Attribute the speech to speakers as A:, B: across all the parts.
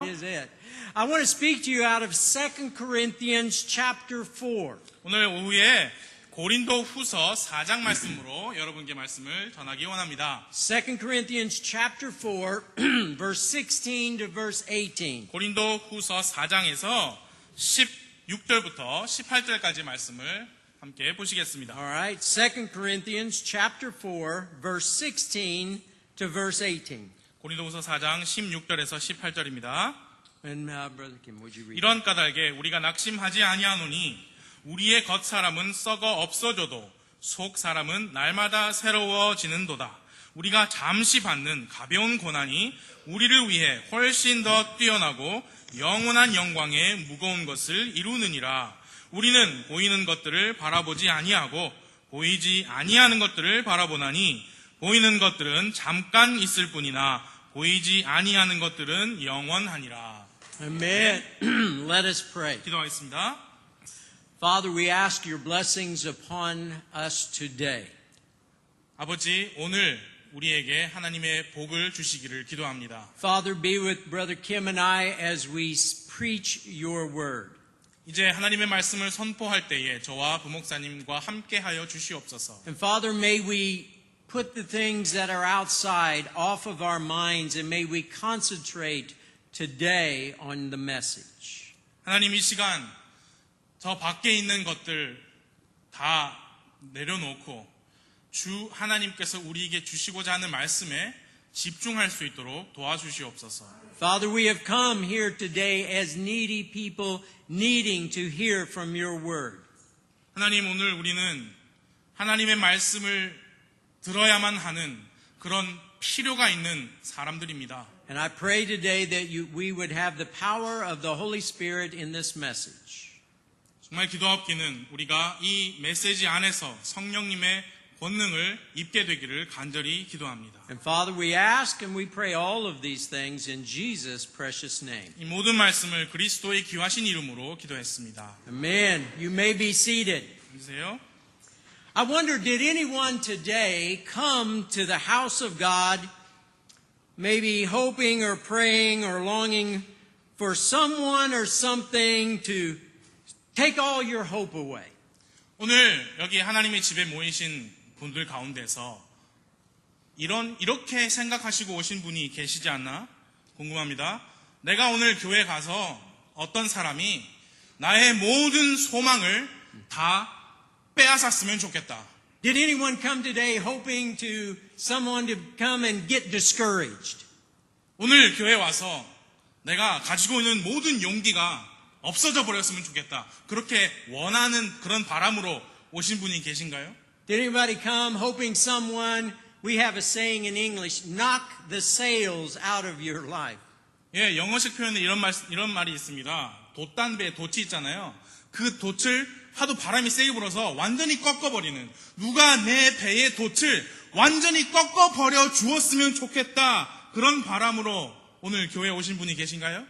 A: Is it? I want to speak to you out of 2 Corinthians chapter 4.
B: 오늘 오후에 고린도 후서 4장 말씀으로 여러분께 말씀을 전하기 원합니다.
A: 2 Corinthians chapter 4, verse 16 to verse 18.
B: 고린도 후서 4장에서 16절부터 18절까지 말씀을 함께 보시겠습니다.
A: All right, 2 Corinthians chapter 4, verse 16 to verse 18.
B: 고린도후서 4장 16절에서 18절입니다.
A: And Brother Kim, would you read?
B: 이런 까닭에 우리가 낙심하지 아니하노니 우리의 겉 사람은 썩어 없어져도 속 사람은 날마다 새로워지는도다. 우리가 잠시 받는 가벼운 고난이 우리를 위해 훨씬 더 뛰어나고 영원한 영광의 무거운 것을 이루느니라. 우리는 보이는 것들을 바라보지 아니하고 보이지 아니하는 것들을 바라보나니 보이는 것들은 잠깐 있을 뿐이나 보이지 아니하는 것들은 영원하니라.
A: Amen. Let us pray.
B: 기도하겠습니다.
A: Father, we ask your blessings upon us today.
B: 아버지, 오늘 우리에게 하나님의 복을 주시기를 기도합니다.
A: Father, be with Brother Kim and I as we preach your word.
B: 이제 하나님의 말씀을 선포할 때에 저와 부목사님과 함께하여 주시옵소서.
A: And Father, may we put the things that are outside off of our minds and may we concentrate today on the message.
B: 하나님 이 시간 저 밖에 있는 것들 다 내려놓고 주 하나님께서 우리에게 주시고자 하는 말씀에 집중할 수 있도록 도와주시옵소서.
A: Father, we have come here today as needy people needing to hear from your word.
B: 하나님, 오늘 우리는 하나님의 말씀을 들어야만 하는 그런 필요가 있는 사람들입니다.
A: And I pray today that we would have the power of the Holy Spirit in this message.
B: 정말 기도하옵기는 우리가 이 메시지 안에서 성령님의 권능을 입게 되기를 간절히 기도합니다.
A: And Father, we ask and we pray all of these things in Jesus' precious name.
B: 이 모든 말씀을 그리스도의 귀하신 이름으로 기도했습니다.
A: Amen. You may be seated.
B: 보세요.
A: I wonder, did anyone today come to the house of God maybe hoping or praying or longing for someone or something to take all your hope away?
B: 오늘 여기 하나님의 집에 모이신 분들 가운데서 이렇게 생각하시고 오신 분이 계시지 않나 궁금합니다. 내가 오늘 교회 가서 어떤 사람이 나의 모든 소망을 다 빼앗았으면 좋겠다.
A: Did anyone come today hoping to someone to come and get discouraged?
B: 오늘 교회 와서 내가 가지고 있는 모든 용기가 없어져 버렸으면 좋겠다. 그렇게 원하는 그런 바람으로 오신 분이 계신가요?
A: Did anybody come hoping someone, we have a saying in English, knock the sails out of your life?
B: 예, 영어식 표현에 이런 말이 있습니다. 돛단배, 돛이 있잖아요. 그 돛을 하도 바람이 세게 불어서 완전히 꺾어버리는, 누가 내 배의 돛을 완전히 꺾어버려 주었으면 좋겠다. 그런 바람으로 오늘 교회에 오신 분이 계신가요?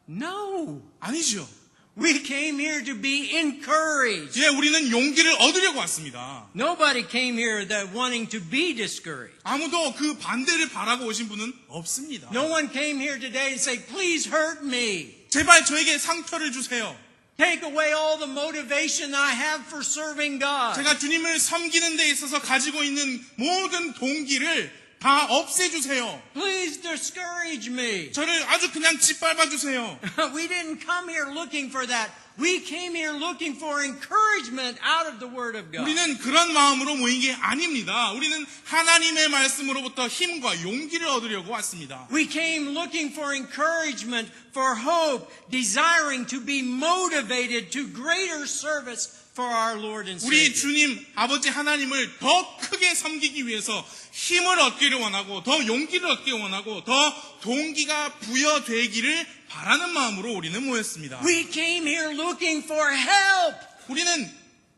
A: No.
B: 아니죠.
A: We came here to be encouraged.
B: 예, 우리는 용기를 얻으려고 왔습니다.
A: Nobody came here that wanting to be discouraged.
B: 아무도 그 반대를 바라고 오신 분은 없습니다.
A: No one came here today to say, please hurt me.
B: 제발 저에게 상처를 주세요.
A: Take away all the motivation I have for serving God.
B: 제가 주님을 섬기는 데 있어서 가지고 있는 모든 동기를 다 없애주세요.
A: Please discourage me.
B: 저를 아주 그냥 짓밟아주세요.
A: We didn't come here looking for that. We came here looking for encouragement out of the Word of God.
B: 우리는 그런 마음으로 모인 게 아닙니다. 우리는 하나님의 말씀으로부터 힘과 용기를 얻으려고 왔습니다.
A: We came looking for encouragement, for hope, desiring to be motivated to greater service for our Lord and
B: 우리
A: Savior.
B: 주님, 아버지 하나님을 더 크게 섬기기 위해서 힘을 얻기를 원하고 더 용기를 얻기를 원하고 더 동기가 부여되기를 바라는 마음으로 우리는 모였습니다.
A: We came here looking for help.
B: 우리는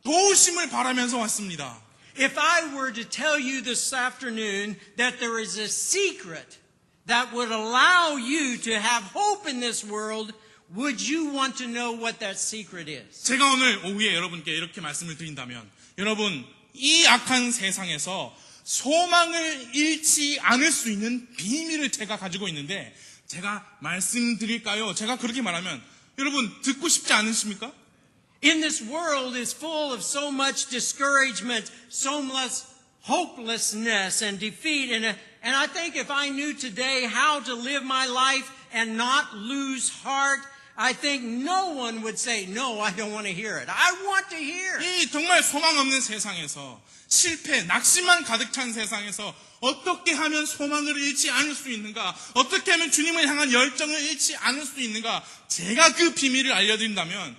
B: 도우심을 바라면서 왔습니다.
A: If I were to tell you this afternoon that there is a secret that would allow you to have hope in this world, would you want to know what that secret is?
B: 제가 오늘 오후에 여러분께 이렇게 말씀을 드린다면, 여러분, 이 악한 세상에서 소망을 잃지 않을 수 있는 비밀을 제가 가지고 있는데, 제가 말씀드릴까요? 제가 그렇게 말하면 여러분 듣고 싶지 않으십니까?
A: In this world is full of so much discouragement, so much hopelessness and defeat. And I think if I knew today how to live my life and not lose heart, I think no one would say, no, I don't want to hear it. I want to hear.
B: 이 정말 소망 없는 세상에서 실패, 낙심만 가득 찬 세상에서 어떻게 하면 소망을 잃지 않을 수 있는가? 어떻게 하면 주님을 향한 열정을 잃지 않을 수 있는가? 제가 그 비밀을 알려드린다면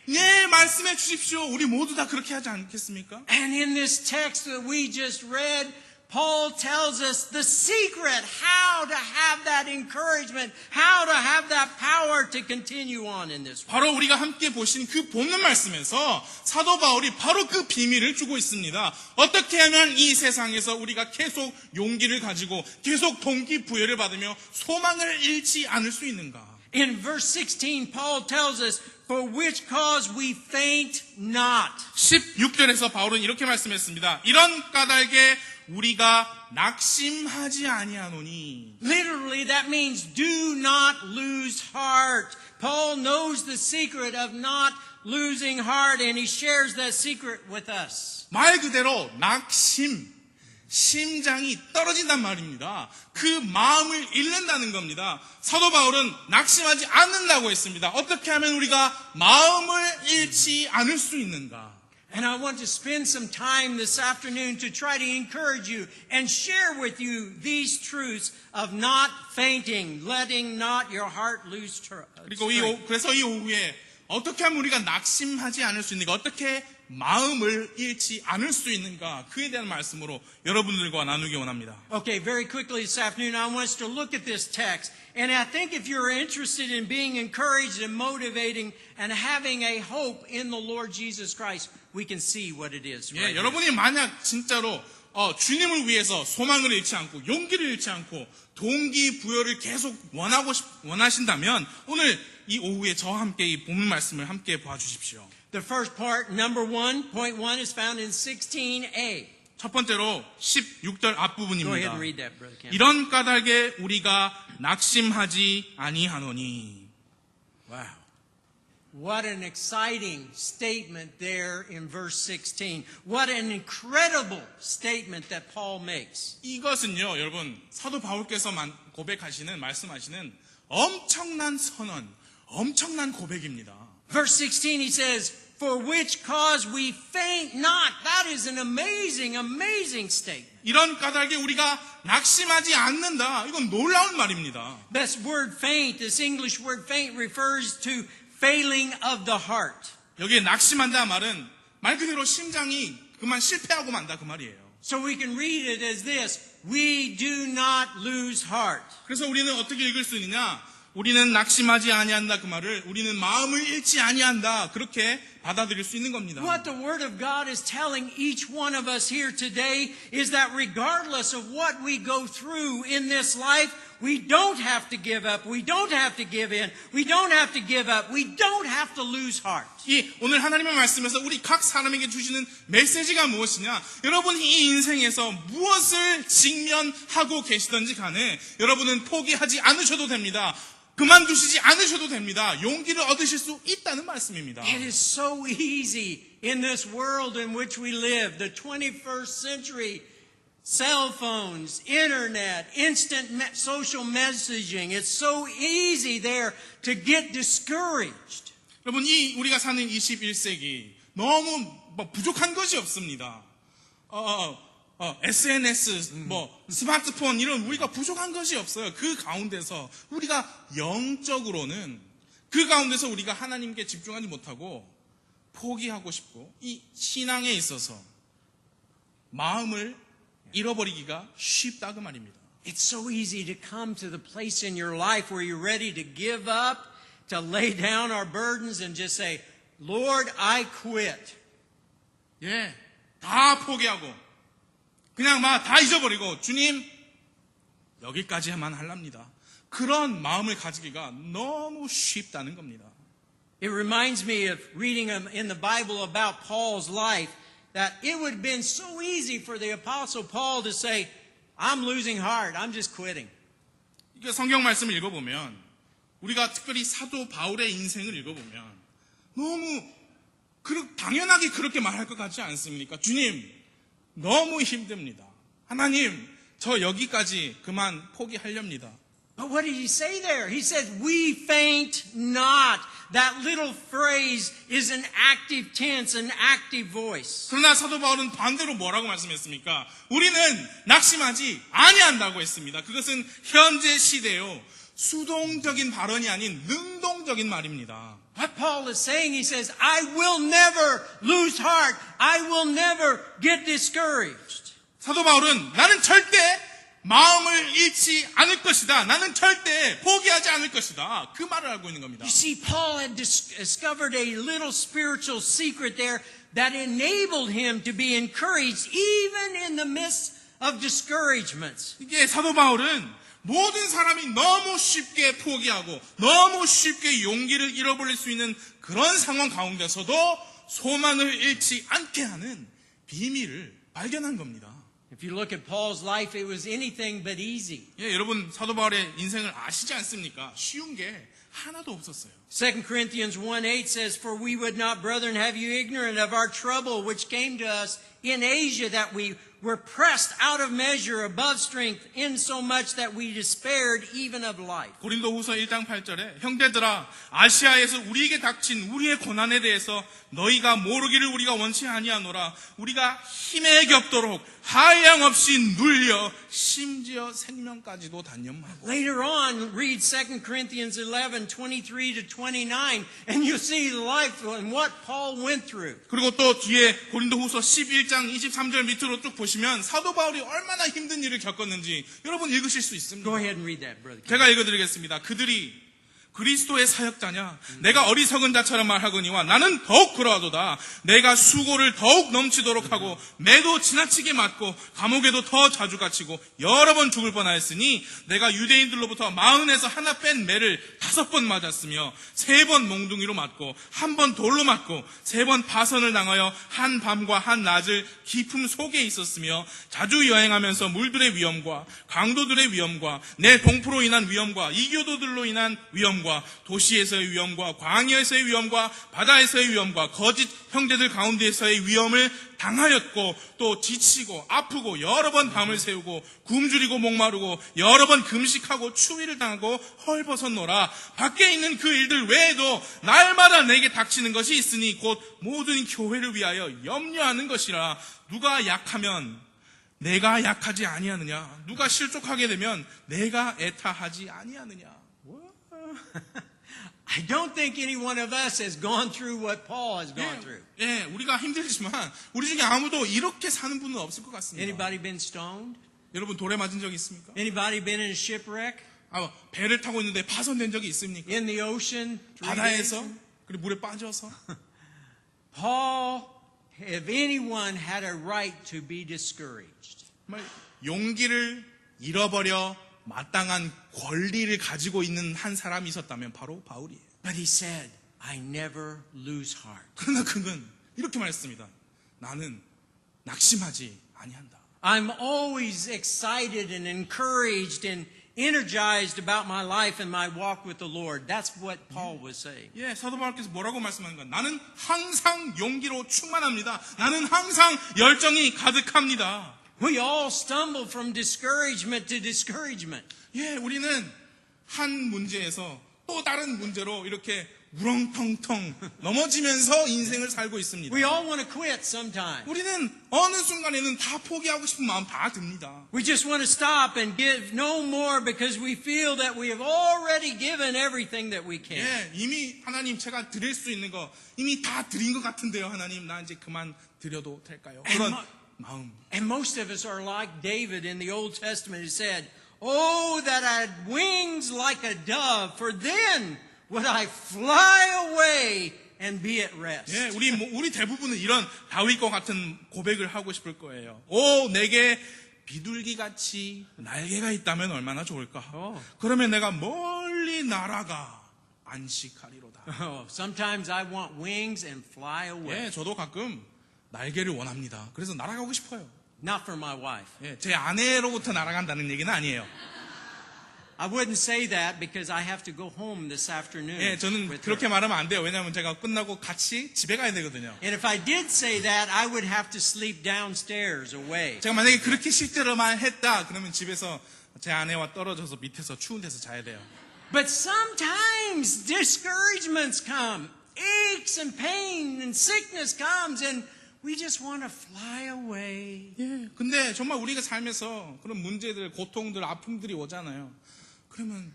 B: 네, 말씀해 주십시오. 우리 모두 다 그렇게 하지 않겠습니까?
A: And in this text that we just read, Paul tells us the secret, how to have that encouragement, how to have that power to continue on in this world.
B: 바로 우리가 함께 보신 그 본문 말씀에서 사도 바울이 바로 그 비밀을 주고 있습니다. 어떻게 하면 이 세상에서 우리가 계속 용기를 가지고 계속 동기부여를 받으며 소망을 잃지 않을 수 있는가?
A: In verse 16, Paul tells us, for which cause we faint not.
B: 16절에서 바울은 이렇게 말씀했습니다. 이런 까닭에 우리가 낙심하지 아니하노니.
A: Literally, that means do not lose heart. Paul knows the secret of not losing heart, and he shares that secret with us.
B: 말 그대로 낙심, 심장이 떨어진단 말입니다. 그 마음을 잃는다는 겁니다. 사도 바울은 낙심하지 않는다고 했습니다. 어떻게 하면 우리가 마음을 잃지 않을 수 있는가?
A: And I want to spend some time this afternoon to try to encourage you and share with you these truths of not fainting, letting not your heart lose
B: 그리고
A: strength.
B: 그래서 이 오후에 어떻게 하면 우리가 낙심하지 않을 수 있는가? 어떻게 마음을 잃지 않을 수 있는가? 그에 대한 말씀으로 여러분들과 나누기 원합니다.
A: Okay, very quickly this afternoon, I want us to look at this text. And I think if you're interested in being encouraged and motivating and having a hope in the Lord Jesus Christ, we can see what it is.
B: 예,
A: Right here.
B: 여러분이 만약 진짜로 주님을 위해서 소망을 잃지 않고 용기를 잃지 않고 동기부여를 계속 원하신다면 오늘 이 오후에 저와 함께 이 본문 말씀을 함께 봐주십시오.
A: The first part, number one, point one, is found in 16a.
B: 첫 번째로 16절
A: Go ahead
B: 앞부분입니다.
A: and read that, Brother Campbell.
B: 이런 까닭에 우리가 낙심하지 아니하노니.
A: Wow. What an exciting statement there in verse 16. What an incredible statement that Paul makes.
B: 이것은요, 여러분, 사도 바울께서 말씀하시는 엄청난 선언, 엄청난 고백입니다.
A: Verse 16, he says, for which cause we faint not. That is an amazing, amazing statement.
B: 이런 까닭에 우리가 낙심하지 않는다. 이건 놀라운 말입니다.
A: This word faint, this English word faint, refers to failing of the heart.
B: 여기에 낙심한다 말은 말 그대로 심장이 그만 실패하고 만다 그 말이에요.
A: So we can read it as this, we do not lose heart.
B: 그래서 우리는 어떻게 읽을 수 있느냐? 우리는 낙심하지 아니한다 그 말을 우리는 마음을 잃지 아니한다 그렇게 받아들일 수 있는 겁니다.
A: What the Word of God is telling each one of us here today is that regardless of what we go through in this life, we don't have to give up. We don't have to give in. We don't have to give up. We don't have to lose heart.
B: 오늘 하나님의 말씀에서 우리 각 사람에게 주시는 메시지가 무엇이냐? 여러분 이 인생에서 무엇을 직면하고 계시든지 간에 여러분은 포기하지 않으셔도 됩니다. 그만두시지 않으셔도 됩니다. 용기를 얻으실 수 있다는 말씀입니다.
A: It is so easy in this world in which we live, the 21st century, cell phones, internet, instant social messaging. It's so easy there to get discouraged.
B: 여러분 우리가 사는 21세기 너무 부족한 것이 없습니다. SNS, 스마트폰 이런 우리가 부족한 것이 없어요. 그 가운데서 우리가 영적으로는 그 가운데서 우리가 하나님께 집중하지 못하고 포기하고 싶고 이 신앙에 있어서 마음을 잃어버리기가 쉽다 그 말입니다.
A: It's so easy to come to the place in your life where you're ready to give up, to lay down our burdens and just say, Lord, I quit.
B: 예, 다 포기하고 그냥 다 잊어버리고 주님 여기까지만 하랍니다. 그런 마음을 가지기가 너무 쉽다는 겁니다.
A: It reminds me of reading in the Bible about Paul's life that it would have been so easy for the Apostle Paul to say, I'm losing heart, I'm just quitting.
B: 이게 성경 말씀을 읽어보면 우리가 특별히 사도 바울의 인생을 읽어보면 너무 당연하게 그렇게 말할 것 같지 않습니까? 주님, 너무 힘듭니다. 하나님, 저 여기까지 그만 포기하렵니다.
A: But what did he say there? He says, we faint not. That little phrase is an active tense, an active voice.
B: 그러나 사도 바울은 반대로 뭐라고 말씀했습니까? 우리는 낙심하지 아니한다고 했습니다. 그것은 현재 시대요. 수동적인 발언이 아닌 능동적인 말입니다.
A: What Paul is saying, he says, I will never lose heart. I will never get discouraged.
B: 사도 바울은 나는 절대 마음을 잃지 않을 것이다. 나는 절대 포기하지 않을 것이다. 그 말을 하고 있는 겁니다.
A: You see, Paul had discovered a little spiritual secret there that enabled him to be encouraged even in the midst of discouragements.
B: 이게 사도 바울은 모든 사람이 너무 쉽게 포기하고 너무 쉽게 용기를 잃어버릴 수 있는 그런 상황 가운데서도 소망을 잃지 않게 하는 비밀을 발견한 겁니다.
A: If you look at Paul's life, it was anything but easy.
B: 예, 여러분 사도 바울의 인생을 아시지 않습니까? 쉬운 게 하나도 없었어요.
A: 2 Corinthians 1:8 says, For we would not, brethren, have you ignorant of our trouble which came to us in Asia, that we were pressed out of measure above strength, insomuch that we despaired even of life.
B: 고린도후서 1장 8절에 형제들아 아시아에서 우리에게 닥친 우리의 고난에 대해서 너희가 모르기를 우리가 원치 아니하노라. 우리가 힘에 겹도록 하염없이 눌려 심지어 생명까지도 단념하고.
A: Later on, read 2 Corinthians 11:23 to 29, and you'll see life and what Paul went through.
B: 그리고 또 뒤에 고린도후서 11장 23절 밑으로 쭉 보시면 사도 바울이 얼마나 힘든 일을 겪었는지 여러분 읽으실 수 있습니다.
A: Go ahead and read that, brother.
B: 제가 읽어드리겠습니다. 그들이 그리스도의 사역자냐? 내가 어리석은 자처럼 말하거니와 나는 더욱 그러하도다. 내가 수고를 더욱 넘치도록 하고 매도 지나치게 맞고 감옥에도 더 자주 갇히고 여러 번 죽을 뻔하였으니 내가 유대인들로부터 40에서 하나 뺀 매를 5번 맞았으며 3번 몽둥이로 맞고 1번 돌로 맞고 3번 파선을 당하여 한 밤과 한 낮을 깊음 속에 있었으며 자주 여행하면서 물들의 위험과 강도들의 위험과 내 동포로 인한 위험과 이교도들로 인한 위험과 도시에서의 위험과 광야에서의 위험과 바다에서의 위험과 거짓 형제들 가운데에서의 위험을 당하였고 또 지치고 아프고 여러 번 밤을 새우고 굶주리고 목마르고 여러 번 금식하고 추위를 당하고 헐벗었노라. 밖에 있는 그 일들 외에도 날마다 내게 닥치는 것이 있으니 곧 모든 교회를 위하여 염려하는 것이라. 누가 약하면 내가 약하지 아니하느냐? 누가 실족하게 되면 내가 애타하지 아니하느냐?
A: I don't think any one of us has gone through what Paul has gone through.
B: 예, 우리가 힘들지만 우리 중에 아무도 이렇게 사는 분은 없을 것 같습니다.
A: Anybody been stoned?
B: 여러분 돌에 맞은 적 있습니까?
A: Anybody been in a shipwreck?
B: 배를 타고 있는데 파손된 적이 있습니까?
A: In the ocean?
B: 바다에서 그리고 물에 빠져서.
A: Paul, if anyone had a right to be discouraged.
B: 정말 용기를 잃어버려 마땅한 권리를 가지고 있는 한 사람이 있었다면 바로 바울이에요.
A: But he said, I never lose heart.
B: 그러나 그는 이렇게 말했습니다. 나는 낙심하지 아니한다.
A: I'm always excited and encouraged and energized about my life and my walk with the Lord. That's what Paul was saying.
B: 예, 사도 바울께서 뭐라고 말씀하는가? 나는 항상 용기로 충만합니다. 나는 항상 열정이 가득합니다.
A: We all stumble from discouragement to discouragement.
B: 예, 우리는 한 문제에서 또 다른 문제로 이렇게 우렁텅텅 넘어지면서 인생을 살고 있습니다.
A: We all want to quit sometimes.
B: 우리는 어느 순간에는 다 포기하고 싶은 마음 다 듭니다.
A: We just want to stop and give no more because we feel that we have already given everything that we can.
B: 예, 이미 하나님 제가 드릴 수 있는 거 이미 다 드린 것 같은데요. 하나님 나 이제 그만 드려도 될까요? 그런 마음.
A: And most of us are like David in the Old Testament who said, Oh, that I had wings like a dove, for then would I fly away and be at rest.
B: 예, 우리 대부분은 이런 다윗과 같은 고백을 하고 싶을 거예요. 오, 내게 비둘기같이 날개가 있다면 얼마나 좋을까? 그러면 내가 멀리 날아가 안식하리로다.
A: Sometimes I want wings and fly away.
B: 예, 저도 가끔 날개를 원합니다. 그래서 날아가고 싶어요.
A: Not for my wife.
B: 예, 제 아내로부터 날아간다는 얘기는 아니에요.
A: I wouldn't say that because I have to go home this afternoon.
B: 예, 저는
A: with
B: 그렇게
A: her.
B: 말하면 안 돼요. 왜냐하면 제가 끝나고 같이 집에 가야 되거든요.
A: And if I did say that, I would have to sleep downstairs away.
B: 제가 만약에 그렇게 실제로만 했다, 그러면 집에서 제 아내와 떨어져서 밑에서 추운 데서 자야 돼요.
A: But sometimes discouragements come, aches and pain and sickness comes, and we just want to fly away.
B: 예, 근데 정말 우리가 살면서 그런 문제들, 고통들, 아픔들이 오잖아요. 그러면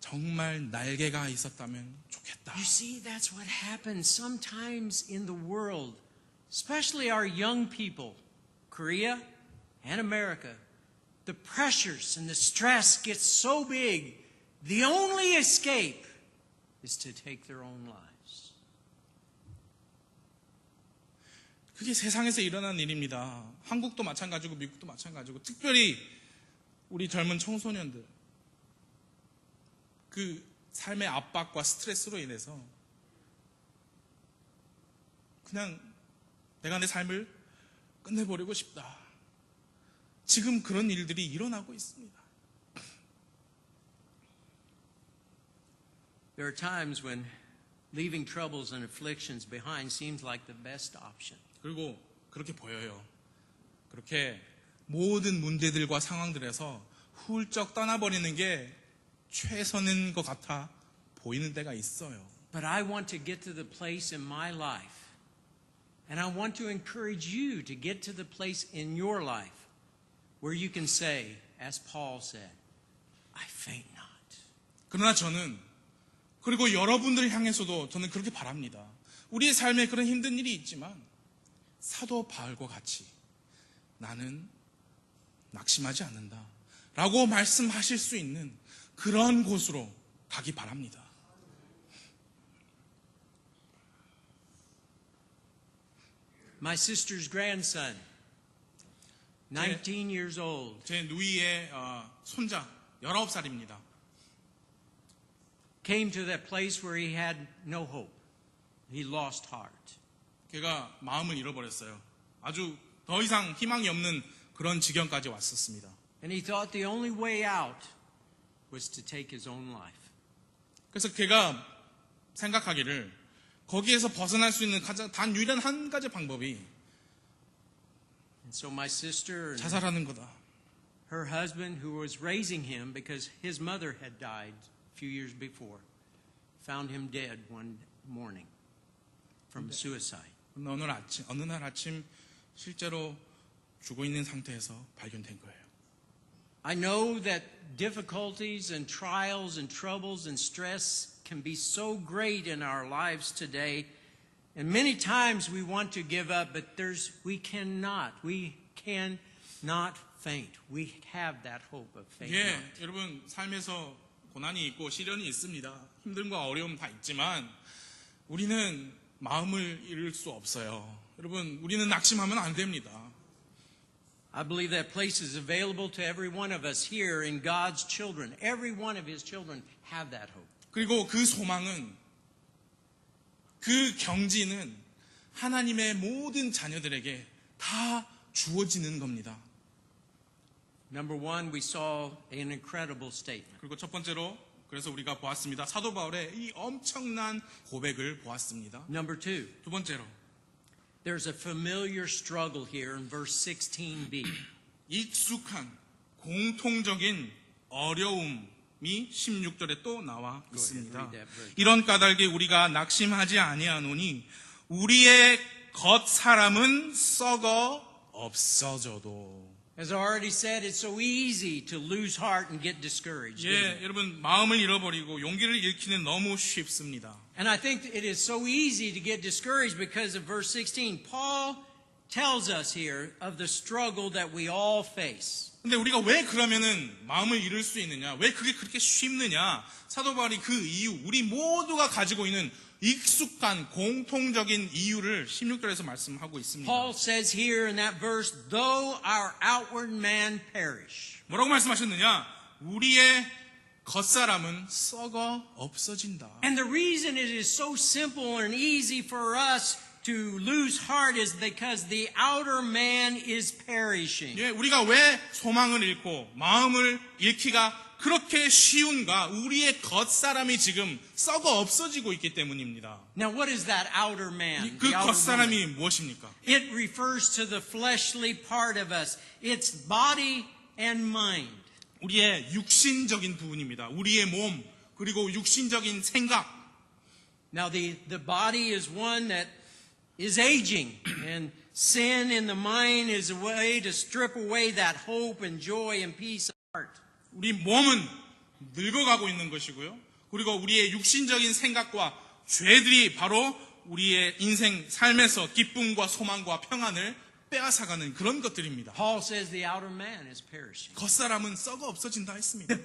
B: 정말 날개가 있었다면 좋겠다.
A: You see, that's what happens sometimes in the world, especially our young people, Korea and America. The pressures and the stress get so big, the only escape is to take their own lives.
B: 그게 세상에서 일어나는 일입니다. 한국도 마찬가지고 미국도 마찬가지고 특별히 우리 젊은 청소년들 그 삶의 압박과 스트레스로 인해서 그냥 내가 내 삶을 끝내버리고 싶다. 지금 그런 일들이 일어나고 있습니다.
A: There are times when leaving troubles and afflictions behind seems like the best option.
B: 그리고 그렇게 보여요. 그렇게 모든 문제들과 상황들에서 훌쩍 떠나버리는 게 최선인 것 같아 보이는 때가 있어요.
A: But I want to get to the place in my life, and I want to encourage you to get to the place in your life where you can say, as Paul said, I faint not.
B: 그러나 저는 그리고 여러분들을 향해서도 저는 그렇게 바랍니다. 우리의 삶에 그런 힘든 일이 있지만 사도 바울과 같이 나는 낙심하지 않는다 라고 말씀하실 수 있는 그런 곳으로 가기 바랍니다.
A: My sister's grandson, 19 years old,
B: 제 누이의 손자 19살입니다.
A: came to that place where he had no hope. He lost heart.
B: 걔가 마음을 잃어버렸어요. 아주 더 이상 희망이 없는 그런 지경까지 왔었습니다.
A: And he thought the only way out was to take his own life.
B: 그래서 걔가 생각하기를 거기에서 벗어날 수 있는 가장 단 유일한 한 가지 방법이
A: And so my sister and
B: 자살하는 거다.
A: her husband, who was raising him because his mother had died a few years before, found him dead one morning from suicide.
B: 어느 날 아침 실제로 죽어 있는 상태에서 발견된 거예요.
A: I know that difficulties and trials and troubles and stress can be so great in our lives today, and many times we want to give up, but we cannot faint. We have that hope of faint
B: 예,
A: not.
B: 여러분 삶에서 고난이 있고 시련이 있습니다. 힘듦과 어려움 다 있지만 우리는 마음을 잃을 수 없어요. 여러분 우리는 낙심하면 안 됩니다.
A: I believe that place is available to every one of us here in God's children. Every one of His children have that hope.
B: 그리고 그 소망은 그 경지는 하나님의 모든 자녀들에게 다 주어지는 겁니다.
A: Number one, we saw an incredible statement.
B: 그리고 첫 번째로 그래서 우리가 보았습니다. 사도 바울의 이 엄청난 고백을 보았습니다.
A: Number two,
B: 두 번째로
A: there's a familiar struggle here in verse 16b.
B: 익숙한 공통적인 어려움이 16절에 또 나와 있습니다.
A: read that verse.
B: 이런 까닭에 우리가 낙심하지 아니하노니 우리의 겉 사람은 썩어 없어져도.
A: As I already said, it's so easy to lose heart and get discouraged. isn't
B: 예,
A: it?
B: 여러분 마음을 잃어버리고 용기를 잃기는 너무 쉽습니다.
A: And I think it is so easy to get discouraged because of verse 16. Paul tells us here of the struggle that we all face.
B: 근데 우리가 왜 그러면은 마음을 잃을 수 있느냐? 왜 그게 그렇게 쉽느냐? 사도 바울이 그 이유, 우리 모두가 가지고 있는 익숙한 공통적인 이유를 16절에서 말씀하고 있습니다.
A: Paul says here in that verse, though our outward man perish.
B: 뭐라고 말씀하셨느냐? 우리의 겉사람은 썩어 없어진다.
A: And the reason it is so simple and easy for us to lose heart is because the outer man is perishing.
B: 예, 우리가 왜 소망을 잃고 마음을 잃기가 그렇게 쉬운가? 우리의 겉사람이 지금 썩어 없어지고 있기 때문입니다.
A: Now, what is that outer man?
B: 그
A: The outer woman?
B: 겉사람이 무엇입니까?
A: It refers to the fleshly part of us. It's body and mind.
B: 우리의 육신적인 부분입니다. 우리의 몸, 그리고 육신적인 생각.
A: Now, the body is one that is aging, and sin in the mind is a way to strip away that hope and joy and peace of heart.
B: 우리 몸은 늙어가고 있는 것이고요. 그리고 우리의 육신적인 생각과 죄들이 바로 우리의 인생, 삶에서 기쁨과 소망과 평안을 빼앗아가는 그런 것들입니다.
A: Paul says the outer man is perishing.
B: 겉사람은 썩어 없어진다 했습니다.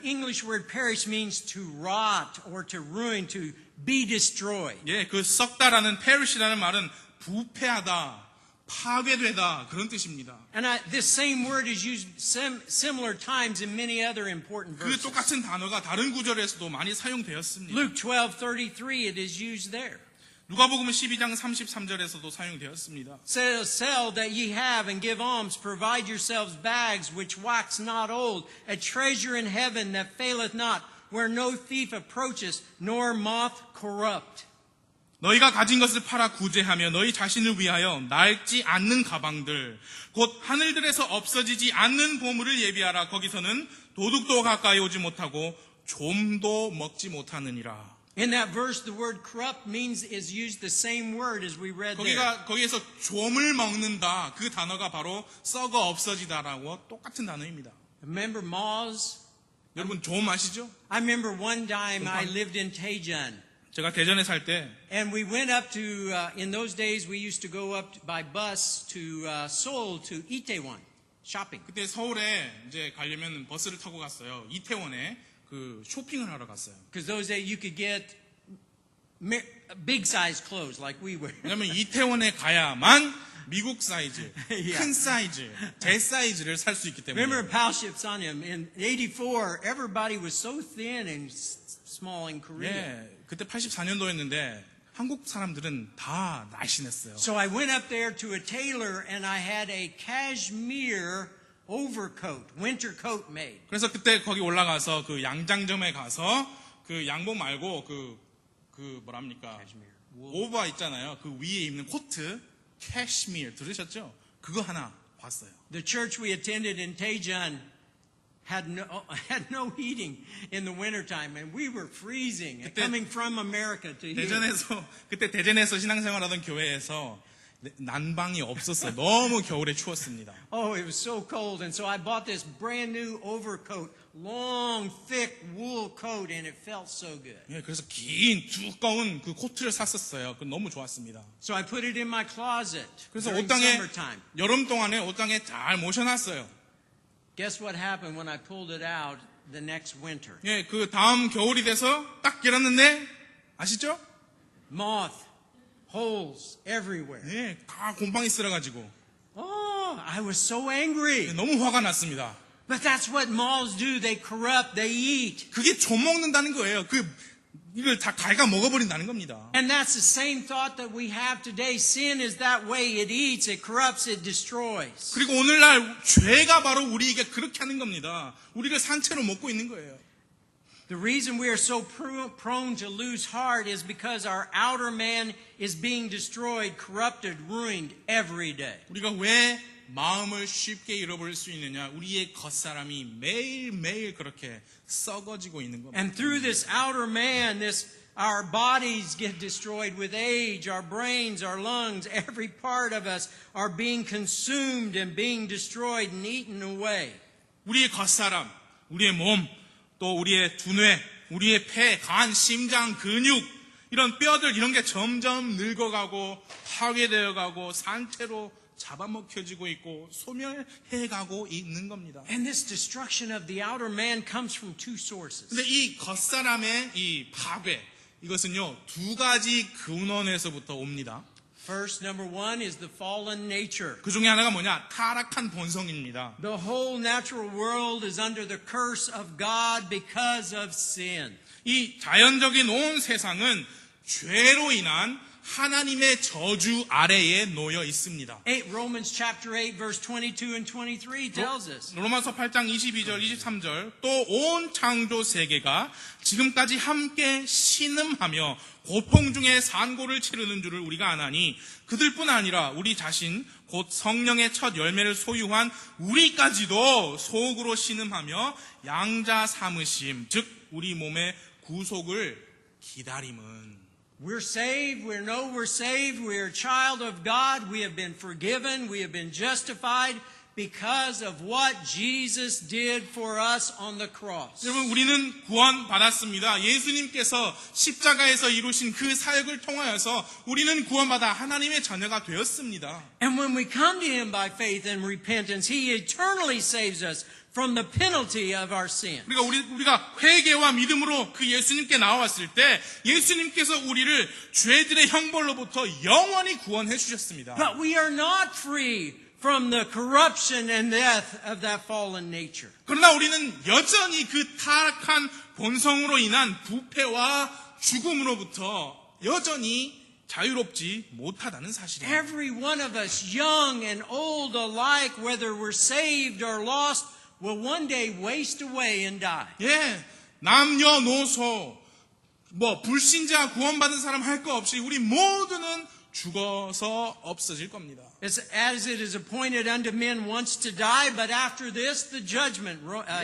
A: English word perish means to rot or to ruin, to be destroyed.
B: 예, 그 썩다라는 perish라는 말은 부패하다, 파괴되다 그런 뜻입니다.
A: And this same word is used similar times in many other important
B: 그
A: verses.
B: 똑같은 단어가 다른 구절에서도 많이 사용되었습니다.
A: Luke 12:33, it is used there.
B: 누가복음 12장 33절에서도 사용되었습니다.
A: Sell that ye have and give alms, provide yourselves bags which wax not old, a treasure in heaven that faileth not, where no thief approacheth, nor moth corrupt.
B: 너희가 가진 것을 팔아 구제하며 너희 자신을 위하여 낡지 않는 가방들, 곧 하늘들에서 없어지지 않는 보물을 예비하라. 거기서는 도둑도 가까이 오지 못하고 좀도 먹지 못하느니라.
A: In that verse, the word corrupt is used the same word as we read there.
B: 거기에서 좀을 먹는다. 그 단어가 바로 썩어 없어지다라고 똑같은 단어입니다.
A: Remember moths?
B: 여러분 좀 아시죠?
A: I remember one time I lived in Daejeon.
B: 제가 대전에 살 때
A: And we went up to, in those days we used to go up by bus to Seoul to Itaewon, shopping.
B: 그때 서울에 이제 가려면 버스를 타고 갔어요. 이태원에 그 쇼핑을 하러 갔어요.
A: Because those days you could get big size clothes like we were.
B: 왜냐면 이태원에 가야만 미국 사이즈,
A: Yeah.
B: 큰 사이즈, 제 사이즈를 살 수 있기 때문에.
A: Remember Palship Sanyam, in 84, everybody was so thin and small in Korea.
B: 예, 그때 84년도였는데 한국 사람들은 다 날씬했어요.
A: So I went up there to a tailor and I had a cashmere overcoat, winter coat made.
B: 그래서 그때 거기 올라가서 그 양장점에 가서 그 양복 말고 그 뭐랍니까?
A: Cashmere.
B: 오버 있잖아요. 그 위에 입는 코트, 캐시미어 들으셨죠? 그거 하나 봤어요.
A: The church we attended in Daejeon had no heating in the wintertime, and we were freezing. Coming from America to here.
B: 그때 대전에서 신앙생활하던 교회에서 난방이 없었어요. 너무 겨울에 추웠습니다.
A: Oh, it was so cold, and so I bought this brand new overcoat, long, thick wool coat, and it felt so good.
B: 예, 그래서 긴 두꺼운 그 코트를 샀었어요. 그 너무 좋았습니다.
A: So I put it in my closet
B: 그래서
A: during
B: 옷장에
A: summertime.
B: 여름 동안에 옷장에 잘 모셔놨어요.
A: Guess what happened when I pulled it out the next winter?
B: 예, 그 다음 겨울이 돼서 딱 열었는데 아시죠?
A: Moth, holes everywhere.
B: 예, 다 곰팡이 쓸어가지고
A: Oh, I was so angry.
B: 너무 화가 났습니다.
A: But that's what moths do. They corrupt, they eat.
B: 그게 좀 먹는다는 거예요. 이걸 다 갈가 먹어버린다는 겁니다.
A: And that's the same thought that we have today. Sin is that way. It eats, it corrupts, it destroys.
B: 그리고 오늘날 죄가 바로 우리에게 그렇게 하는 겁니다. 우리를 산채로 먹고 있는 거예요.
A: The reason we are so prone to lose heart is because our outer man is being destroyed, corrupted, ruined every day.
B: 우리가 왜 마음을 쉽게 잃어버릴 수 있느냐? 우리의 겉사람이 매일매일 그렇게 썩어지고 있는 겁니다.
A: And through this outer man, our bodies get destroyed with age, our brains, our lungs, every part of us are being consumed and being destroyed and eaten away.
B: 우리의 겉사람, 우리의 몸, 또 우리의 두뇌, 우리의 폐, 간, 심장, 근육, 이런 뼈들 이런 게 점점 늙어가고 파괴되어가고 산채로 잡아먹혀지고 있고 소멸해가고 있는 겁니다.
A: And this destruction of the outer man comes from two sources.
B: 근데 이 겉사람의 이 파괴, 이것은요, 두 가지 근원에서부터 옵니다.
A: First, number one is the fallen nature.
B: 그 중에 하나가 뭐냐? 타락한 본성입니다.
A: The whole natural world is under the curse of God because of sin.
B: 이 자연적인 온 세상은 죄로 인한 하나님의 저주 아래에 놓여 있습니다.
A: Romans chapter 8 verse 22 and 23 tells us.
B: 로마서 8장 22절 23절 또 온 창조 세계가 지금까지 함께 신음하며 고통 중에 산고를 치르는 줄을 우리가 아나니 그들뿐 아니라 우리 자신 곧 성령의 첫 열매를 소유한 우리까지도 속으로 신음하며 양자 삼으심 즉 우리 몸의 구속을 기다림은
A: We're saved. We know we're saved. We are a child of God. We have been forgiven. We have been justified because of what Jesus did for us on the cross.
B: 여러분 우리는 구원 받았습니다. 예수님께서 십자가에서 이루신 그 사역을 통하여서 우리는 구원받아 하나님의 자녀가 되었습니다.
A: And when we come to Him by faith and repentance, He eternally saves us from the penalty of our sin.
B: 우리가 회개와 믿음으로 그 예수님께 나왔을 때 예수님께서 우리를 죄들의 형벌로부터 영원히 구원해 주셨습니다.
A: But we are not free from the corruption and death of that fallen nature.
B: 그러나 우리는 여전히 그 타락한 본성으로 인한 부패와 죽음으로부터 여전히 자유롭지 못하다는 사실입니다.
A: Every one of us, young and old alike, whether we're saved or lost, will one day waste away and die.
B: 예, 남녀노소, 불신자 구원받은 사람 할 거 없이 우리 모두는 죽어서 없어질 겁니다.
A: As it is appointed unto men once to die, but after this the judgment.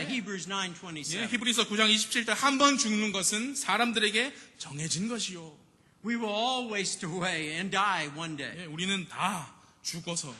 A: Hebrews 9:27.
B: 예, 히브리서 9장 27절 한 번 죽는 것은 사람들에게 정해진 것이요.
A: We will all waste away and die one day.
B: 예, 우리는 다 죽어서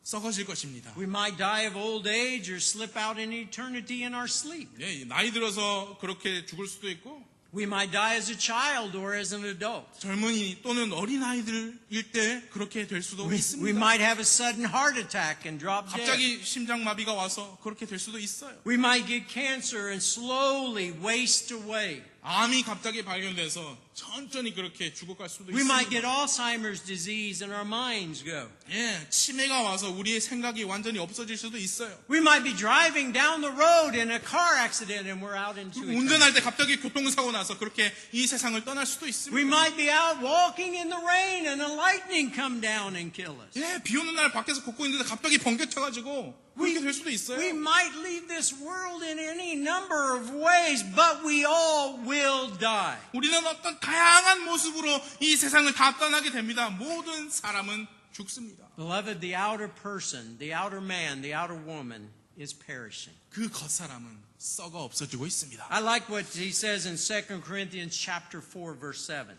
B: 썩어질 것입니다.
A: We might die of old age or slip out in eternity in our sleep.
B: 예, 나이 들어서 그렇게 죽을 수도 있고
A: We might die as a child or as an adult.
B: 젊은이 또는 어린아이들일 때 그렇게 될 수도
A: We
B: 있습니다.
A: might have a sudden heart attack and drop dead.
B: 갑자기 심장마비가 와서 그렇게 될 수도 있어요.
A: We might get cancer and slowly waste away.
B: 암이 갑자기 발견돼서 천천히 그렇게 죽어갈 수도
A: We might get
B: 있습니다.
A: Alzheimer's disease and our minds go.
B: 예, 치매가 와서 우리의 생각이 완전히 없어질 수도 있어요.
A: We might be driving down the road in a car accident and we're out into eternity.
B: 운전할 때 갑자기 교통사고 나서 그렇게 이 세상을 떠날 수도
A: We
B: 있습니다.
A: might be out walking in the rain and a lightning come down and kill us.
B: 예, 비 오는 날 밖에서 걷고 있는데 갑자기 번개 쳐가지고 그렇게 될 수도
A: We
B: 있어요.
A: might leave this world in any number of ways, but we all will die.
B: 우리는 어떤 다양한 모습으로 이 세상을 다 떠나게 됩니다. 모든 사람은 죽습니다.
A: Beloved, the outer person, the outer man, the outer woman is perishing.
B: 그 겉사람은 썩어 없어지고 있습니다.
A: I like what he says in 2 Corinthians chapter 4 verse 7.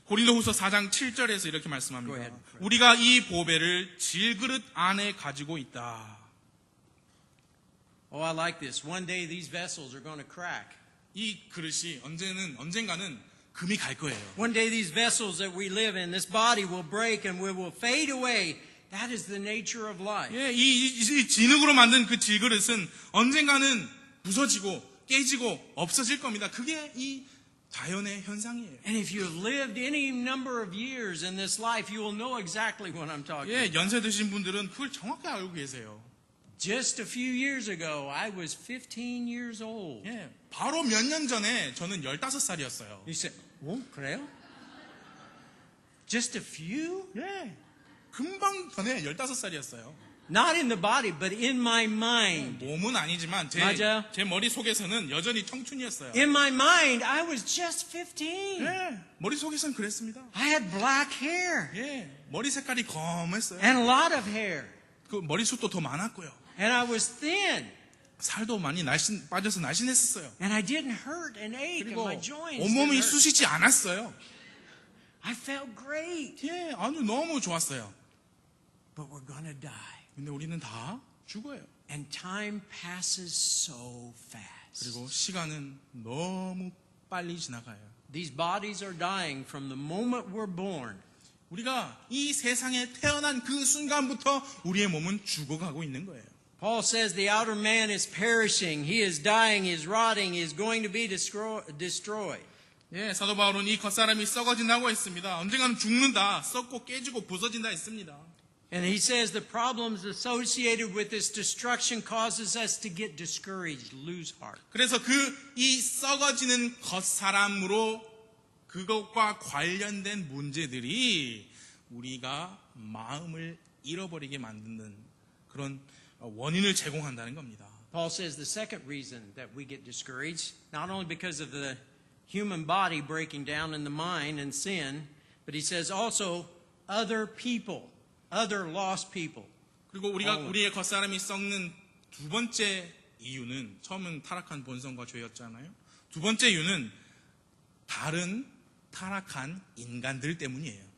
B: 고린도후서 4장 7절에서 이렇게 말씀합니다.
A: Go ahead.
B: 우리가 이 보배를 질그릇 안에 가지고 있다.
A: Oh, I like this. One day these vessels are going to crack.
B: 이 그릇이 언젠가는 금이 갈 거예요.
A: One day these vessels that we live in, this body will break and we will fade away. That is the nature of life.
B: 예, 이 진흙으로 만든 그 질그릇은 언젠가는 부서지고 깨지고 없어질 겁니다. 그게 이 자연의 현상이에요.
A: And if you have lived any number of years in this life, you will know exactly what I'm talking about.
B: 예, 연세 드신 분들은 그걸 정확히 알고 계세요.
A: Just a few years ago, I was 15 years old.
B: 예, 바로 몇 년 전에 저는 15살이었어요.
A: You said, "Oh, 그래요? Just a few?"
B: 예, 금방 전에 15살이었어요.
A: Not in the body, but in my mind.
B: 몸은 아니지만
A: 맞아요.
B: 제 머릿속에서는 여전히 청춘이었어요.
A: In my mind, I was just 15.
B: 예, 머릿속에서는 그랬습니다.
A: I had black hair
B: 예, 머리 색깔이 검했어요.
A: and a lot of hair.
B: 그 머리숱도 더 많았고요.
A: And I was thin.
B: 살도 많이 빠져서 날씬했었어요.
A: And I didn't hurt and ache and
B: 그리고
A: my joints.
B: 온몸이
A: didn't hurt.
B: 쑤시지 않았어요.
A: I felt great.
B: 예, 아주 너무 좋았어요.
A: But we're going to die.
B: 근데 우리는 다 죽어요.
A: And time passes so fast.
B: 그리고 시간은 너무 빨리 지나가요.
A: These bodies are dying from the moment we're born.
B: 우리가 이 세상에 태어난 그 순간부터 우리의 몸은 죽어가고 있는 거예요.
A: Paul says the outer man is perishing. He is dying, he is rotting, he is going to be destroyed.
B: 예, 사도 바울은 이 겉사람이 썩어진다고 했습니다. 언젠가는 죽는다, 썩고 깨지고 부서진다 했습니다.
A: And he says the problems associated with this destruction causes us to get discouraged, lose heart.
B: 그래서 이 썩어지는 겉사람으로 그것과 관련된 문제들이 우리가 마음을 잃어버리게 만드는 그런 원인을 제공한다는 겁니다.
A: Paul says the second reason that we get discouraged, not only because of the human body breaking down in the mind and sin, but he says also other people, other lost people.
B: 그리고 우리의 겉사람이 썩는 두 번째 이유는 처음은 타락한 본성과 죄였잖아요. 두 번째 이유는 다른 타락한 인간들 때문이에요.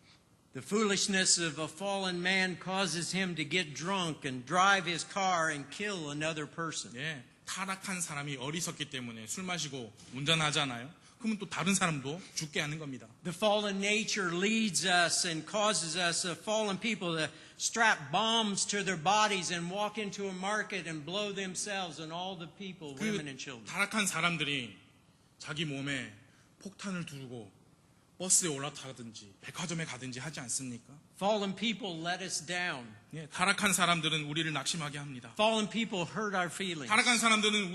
A: The foolishness of a fallen man causes him to get drunk and drive his car and kill another person.
B: 예, 타락한 사람이 어리석기 때문에 술 마시고 운전하잖아요. 그러면 또 다른 사람도 죽게 하는 겁니다.
A: The fallen nature leads us and causes us, fallen people, to strap bombs to their bodies and walk into a market and blow themselves and all the people, women and children.
B: 타락한 사람들이 자기 몸에 폭탄을 두고 버스에 올라타든지 백화점에 가든지 하지 않습니까?
A: Fallen people let us down.
B: 예, 타락한 사람들은 우리를 낙심하게 합니다.
A: Fallen people hurt our feelings.
B: 타락한 사람들은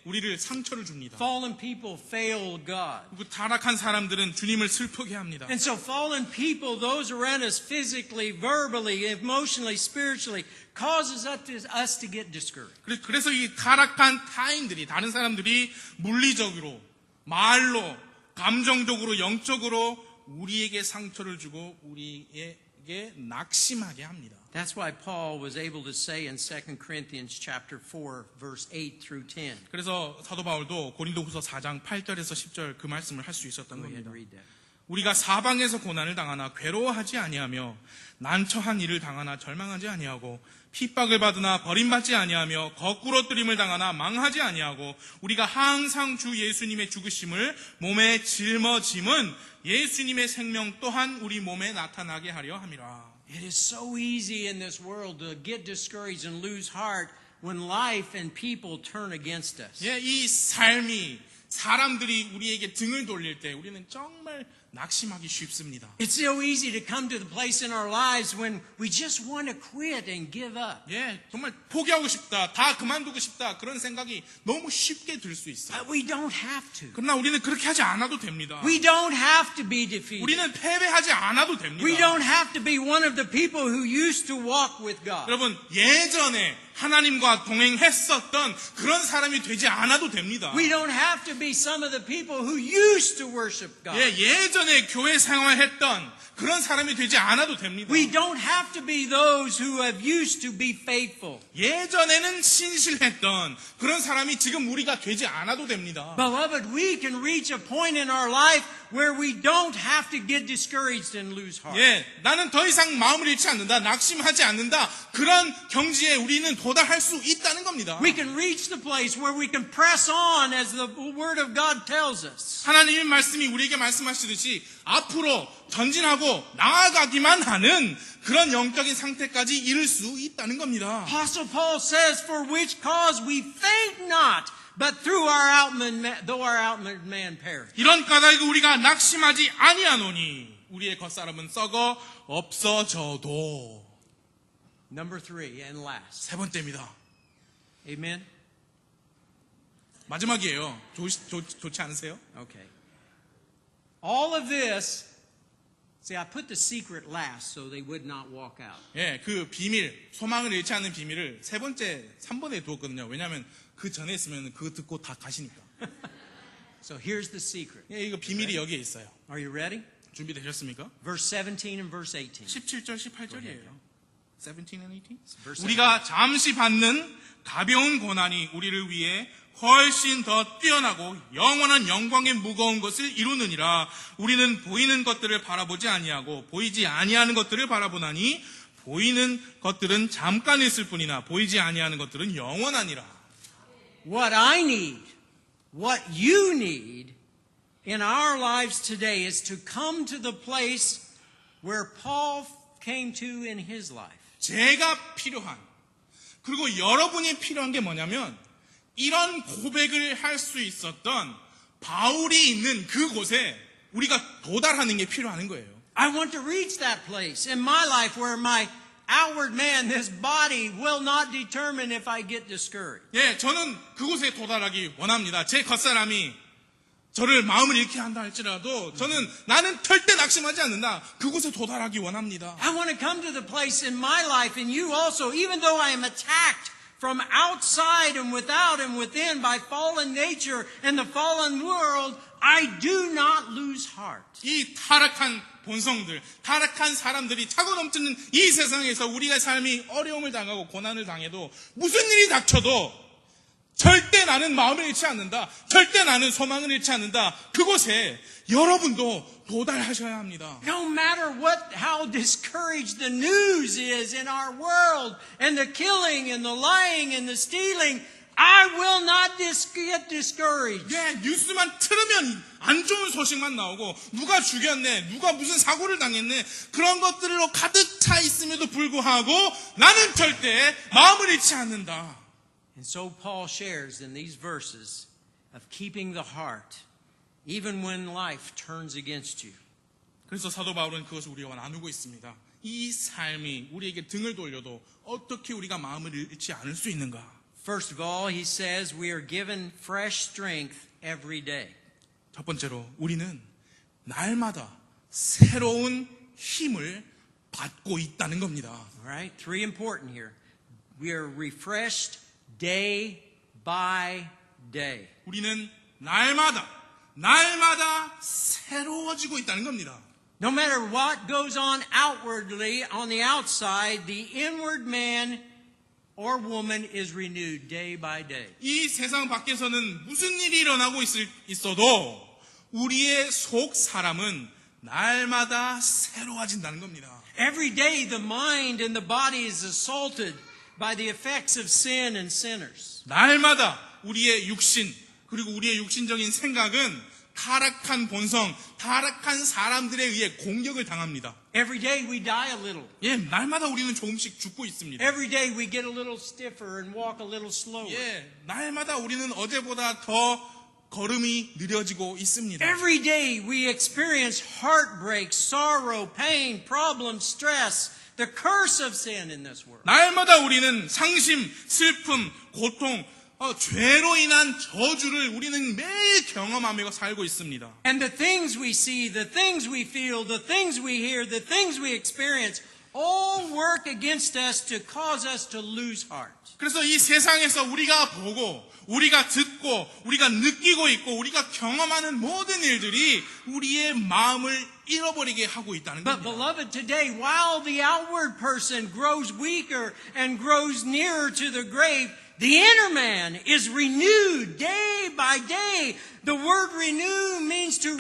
B: 우리를 상처를 줍니다.
A: Fallen people fail God.
B: 그리고 타락한 사람들은 주님을 슬프게 합니다.
A: And so fallen people, those around us physically, verbally, emotionally, spiritually, causes us to get discouraged.
B: 그래서 이 타락한 타인들이, 다른 사람들이 물리적으로, 말로, 감정적으로, 영적으로 우리에게 상처를 주고 우리에게 낙심하게 합니다.
A: That's why Paul was able to say in 2 Corinthians chapter 4, verse 8 through 10.
B: 그래서 사도 바울도 고린도후서 4장 8절에서 10절 그 말씀을 할 수 있었던
A: Go ahead
B: 겁니다.
A: and read that.
B: 우리가 사방에서 고난을 당하나 괴로워하지 아니하며 난처한 일을 당하나 절망하지 아니하고 핍박을 받으나 버림받지 아니하며 거꾸로 뜨림을 당하나 망하지 아니하고 우리가 항상 주 예수님의 죽으심을 몸에 짊어짐은 예수님의 생명 또한 우리 몸에 나타나게 하려 함이라.
A: It is so easy in this world to get discouraged and lose heart when life and people turn against us.
B: 예, 이 삶이 사람들이 우리에게 등을 돌릴 때 우리는 정말 낙심하기 쉽습니다.
A: It's so easy to come to the place in our lives when we just want to quit and give up.
B: 예, 정말 포기하고 싶다, 다 그만두고 싶다 그런 생각이 너무 쉽게 들 수 있어요.
A: But we don't have to.
B: 그러나 우리는 그렇게 하지 않아도 됩니다.
A: We don't have to be defeated.
B: 우리는 패배하지 않아도 됩니다.
A: We don't have to be one of the people who used to walk with God.
B: 여러분, 예전에 하나님과 동행했었던 그런 사람이 되지 않아도 됩니다.
A: We don't have to be some of the people who used to worship God.
B: 예, 예전에 교회 생활했던 그런 사람이 되지 않아도 됩니다.
A: We don't have to be those who have used to be faithful.
B: 예전에는 신실했던 그런 사람이 지금 우리가 되지 않아도 됩니다.
A: Beloved, we can reach a point in our life where we don't have to get discouraged and lose heart.
B: 예, 나는 더 이상 마음을 잃지 않는다, 낙심하지 않는다, 그런 경지에 우리는 도달할 수 있다는 겁니다.
A: We can reach the place where we can press on as the Word of God tells us.
B: 하나님의 말씀이 우리에게 말씀하시듯이 앞으로 전진하고 나아가기만 하는 그런 영적인 상태까지 이룰 수 있다는 겁니다.
A: Apostle Paul says, for which cause we faint not, but though our outward man perish.
B: 이런 까닭에 우리가 낙심하지 아니하노니 우리의 겉사람은 썩어 없어져도.
A: Number 3 and last.
B: 세 번째입니다.
A: Amen?
B: 마지막이에요. 좋지 않으세요?
A: Okay. All of this, see, I put the secret last so they would not walk out.
B: 예, 그 비밀, 소망을 잃지 않는 비밀을 세 번째, 3번에 두었거든요. 왜냐하면 그 전에 있으면 그거 듣고 다 가시니까.
A: So here's the secret.
B: 예, 이거 비밀이 여기에 있어요.
A: Are you ready?
B: 준비되셨습니까?
A: Verse 17 and verse 18.
B: 17절, 18절이에요. 17 and 18?
A: Verse
B: 우리가 잠시 받는 가벼운 고난이 우리를 위해 훨씬 더 뛰어나고 영원한 영광의 무거운 것을 이루느니라. 우리는 보이는 것들을 바라보지 아니하고 보이지 아니하는 것들을 바라보나니 보이는 것들은 잠깐 있을 뿐이나 보이지 아니하는 것들은 영원하니라.
A: What I need, what you need in our lives today is to come to the place where Paul came to in his life.
B: 제가 필요한, 그리고 여러분이 필요한 게 뭐냐면 이런 고백을 할 수 있었던 바울이 있는 그곳에 우리가 도달하는 게 필요한 거예요.
A: I want to reach that place in my life where my outward man, this body, will not determine if I get discouraged.
B: 예, 저는 그곳에 도달하기 원합니다. 제 겉사람이 저를 마음을 잃게 한다 할지라도 나는 절대 낙심하지 않는다. 그곳에 도달하기 원합니다.
A: I want to come to the place in my life and you also, even though I am attacked from outside and without and within by fallen nature and the fallen world, I do not lose heart.
B: 이 타락한 본성들, 타락한 사람들이 차고 넘치는 이 세상에서 우리가 삶이 어려움을 당하고 고난을 당해도 무슨 일이 닥쳐도 절대 나는 마음을 잃지 않는다. 절대 나는 소망을 잃지 않는다. 그곳에 여러분도 도달하셔야 합니다.
A: No matter how discouraged the news is in our world and the killing and the lying and the stealing, I will not get discouraged.
B: 예, 뉴스만 틀으면 안 좋은 소식만 나오고 누가 죽였네, 누가 무슨 사고를 당했네 그런 것들로 가득 차 있음에도 불구하고 나는 절대 마음을 잃지 않는다.
A: And so Paul shares in these verses of keeping the heart even when life turns against you.
B: 그래서 사도 바울은 그것을 우리와 나누고 있습니다. 이 삶이 우리에게 등을 돌려도 어떻게 우리가 마음을 잃지 않을 수 있는가?
A: First of all, he says we are given fresh strength every day.
B: 첫 번째로 우리는 날마다 새로운 힘을 받고 있다는 겁니다.
A: All right, three important here. We are refreshed day by day.
B: 우리는 날마다 새로워지고 있다는 겁니다.
A: No matter what goes on outwardly on the outside, the inward man or woman is renewed day by day.
B: 이 세상 밖에서는 무슨 일이 일어나고 있어도 우리의 속 사람은 날마다 새로워진다는 겁니다.
A: Every day the mind and the body is assaulted by the effects of sin and sinners.
B: 날마다 우리의 육신 그리고 우리의 육신적인 생각은 타락한 본성, 타락한 사람들에 의해 공격을 당합니다.
A: Every day we die a little.
B: 예, 날마다 우리는 조금씩 죽고 있습니다.
A: Every day we get a little stiffer and walk a little slower.
B: 예, 날마다 우리는 어제보다 더 걸음이 느려지고 있습니다.
A: Every day we experience heartbreak, sorrow, pain, problems, stress, the curse of sin in this world.
B: 날마다 우리는 상심, 슬픔, 고통, 죄로 인한 저주를 우리는 매일 경험하며 살고 있습니다.
A: And the things we see, the things we feel, the things we hear, the things we experience all work against us to cause us to lose heart.
B: 그래서 이 세상에서 우리가 보고 우리가 듣고 우리가 느끼고 있고 우리가 경험하는 모든 일들이 우리의 마음을 잃어버리게 하고 있다는
A: But
B: 겁니다.
A: beloved, today, while the outward person grows weaker and grows nearer to the grave, the inner man is renewed day by day. The word renew means to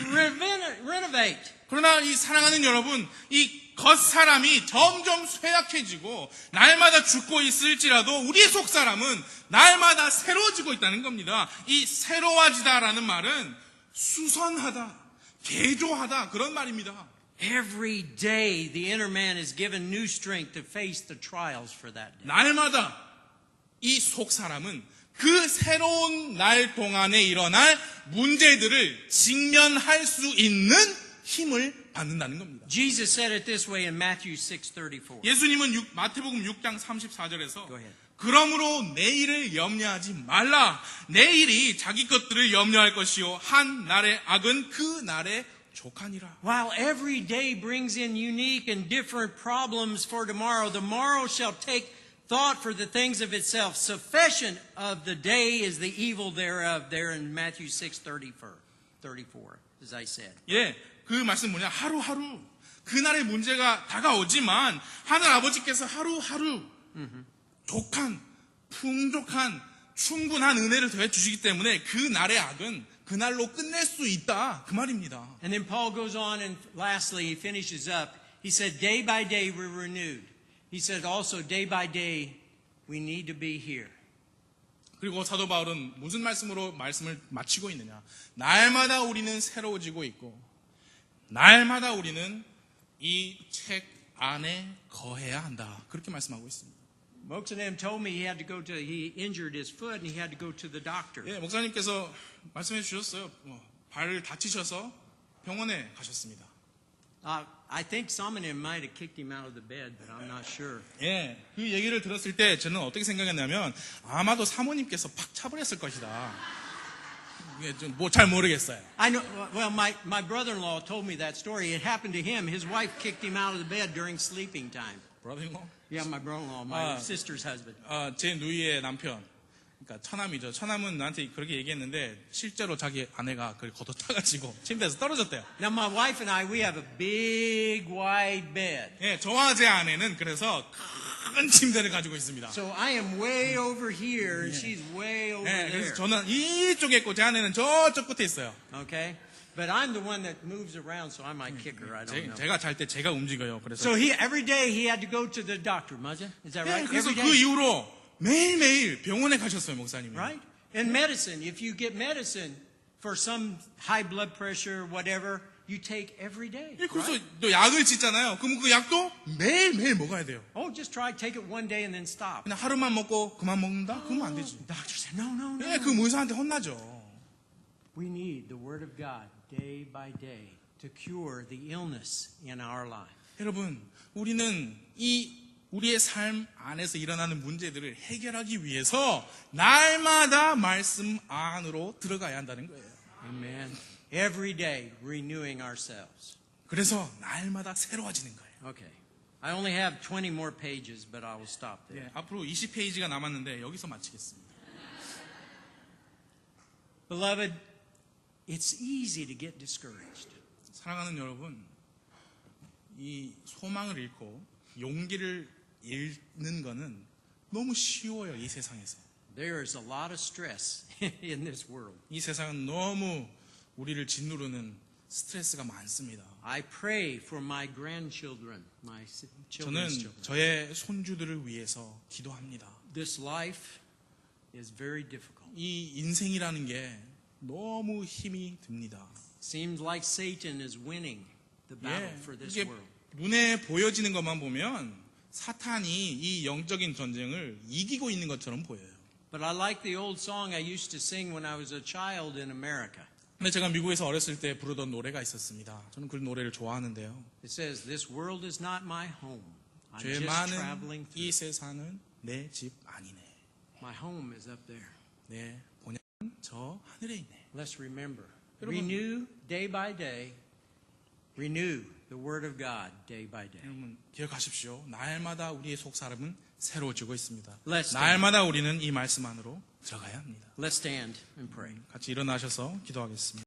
A: renovate.
B: 그러나 이 사랑하는 여러분, 이 겉사람이 점점 쇠약해지고 날마다 죽고 있을지라도 우리의 속사람은 날마다 새로워지고 있다는 겁니다. 이 새로워지다라는 말은 수선하다, 개조하다 그런 말입니다.
A: Every day, the inner man is given new strength to face the trials for that day.
B: 날마다 이 속사람은 그 새로운 날 동안에 일어날 문제들을 직면할 수 있는 힘을 받는다는 겁니다.
A: Jesus said it this way in Matthew 6:34.
B: 예수님은 마태복음 6장 34절에서
A: Go ahead.
B: 그러므로 내일을 염려하지 말라. 내일이 자기 것들을 염려할 것이요 한 날의 악은 그 날에 족하니라.
A: While every day brings in unique and different problems for tomorrow, the morrow shall take thought for the things of itself. Sufficient of the day is the evil thereof. There in Matthew 6:34, as I said.
B: 예, 그 말씀 뭐냐? 하루하루 그날의 문제가 다가오지만 하늘 아버지께서 하루하루 족한, 풍족한, 충분한 은혜를 더해 주시기 때문에 그 날의 악은 그날로 끝낼 수 있다 그 말입니다.
A: And then Paul goes on and lastly he finishes up. He said, day by day we're renewed. He said also, day by day we need to be here.
B: 그리고 사도 바울은 무슨 말씀으로 말씀을 마치고 있느냐? 날마다 우리는 새로워지고 있고 날마다 우리는 이 책 안에 거해야 한다. 그렇게 말씀하고 있습니다.
A: Mokshanem told me he injured his foot and he had to go to the doctor.
B: 예, 목사님께서 말씀해 주셨어요. 발을 다치셔서 병원에 가셨습니다.
A: I think some of them might have kicked him out of the bed, but I'm not sure.
B: 예, 그 얘기를 들었을 때 저는 어떻게 생각했냐면 아마도 사모님께서 팍 차버렸을 것이다. 좀 뭐 잘 모르겠어요.
A: I know. Well, my brother-in-law told me that story. It happened to him. His wife kicked him out of the bed during sleeping time.
B: 브라더인거?
A: Yeah, my brother-in-law, my sister's husband.
B: 제 누이의 남편. 그러니까 처남이죠. 처남은 나한테 그렇게 얘기했는데 실제로 자기 아내가 그걸 걷어차가지고 침대에서 떨어졌대요.
A: Now, my wife and I, we have a big, wide bed.
B: 예, 저와 제 아내는 그래서 큰 침대를 가지고 있습니다.
A: So I am way over here, and she's way over
B: 예, 그래서
A: there.
B: 저는 이쪽에 있고 제 아내는 저쪽 끝에 있어요.
A: Okay? But I'm the one that moves around, so I might kick her. I don't know.
B: 제가 잘 때 제가 움직여요. 그래서
A: So every day he had to go to the doctor, 맞아? Is that
B: 예,
A: right?
B: 그래서
A: Every
B: 그
A: day,
B: 이후로 매일매일 병원에 가셨어요, 목사님이.
A: right? And medicine, if you get medicine for some high blood pressure, whatever, you take every day.
B: 예, 그래서
A: Right?
B: 또 약을 짓잖아요. 그럼 그 약도 매일매일 먹어야 돼요.
A: Oh, just try take it one day and then stop.
B: 그냥 하루만 먹고 그만 먹는다? 그러면 안 되지.
A: Doctor said, no.
B: 예, 그 의사한테 혼나죠.
A: We need the Word of God day by day to cure the illness in our life.
B: 여러분, 우리는 우리의 삶 안에서 일어나는 문제들을 해결하기 위해서 날마다 말씀 안으로 들어가야 한다는 거예요.
A: Amen. Every day renewing ourselves.
B: 그래서 날마다 새로워지는 거예요.
A: Okay. I only have 20 more pages, but I will stop there.
B: 예, 앞으로 20페이지가 남았는데 여기서 마치겠습니다.
A: Beloved, it's easy to get discouraged.
B: 사랑하는 여러분, 이 소망을 잃고 용기를 잃는 거는 너무 쉬워요, 이 세상에서.
A: There is a lot of stress in this world.
B: 이 세상은 너무 우리를 짓누르는 스트레스가 많습니다.
A: I pray for my grandchildren, my
B: 저는
A: children's children.
B: 저의 손주들을 위해서 기도합니다.
A: This life is very difficult.
B: 이 인생이라는 게 너무 힘이 듭니다.
A: Seems like Satan is winning the battle
B: 예,
A: for this
B: 이게
A: world.
B: 눈에 보여지는 것만 보면 사탄이 이 영적인 전쟁을 이기고 있는 것처럼 보여요.
A: But I like the old song I used to sing when I was a child in America.
B: 근데 제가 미국에서 어렸을 때 부르던 노래가 있었습니다. 저는 그 노래를 좋아하는데요.
A: It says, "This world is not my home. I'm
B: 죄
A: just
B: 많은
A: traveling through.
B: 이 세상은 내 집 아니네.
A: My home is up there."
B: 내 본향은 저 하늘에 있네.
A: Let's remember.
B: 여러분.
A: Renew day by day. Renew the Word of God day by day.
B: 여러분 기억하십시오. 날마다 우리의 속 사람은 새로워지고 있습니다.
A: Let's stand.
B: 날마다 우리는 이 말씀 안으로 들어가야 합니다.
A: Let's stand and pray.
B: 같이 일어나셔서 기도하겠습니다.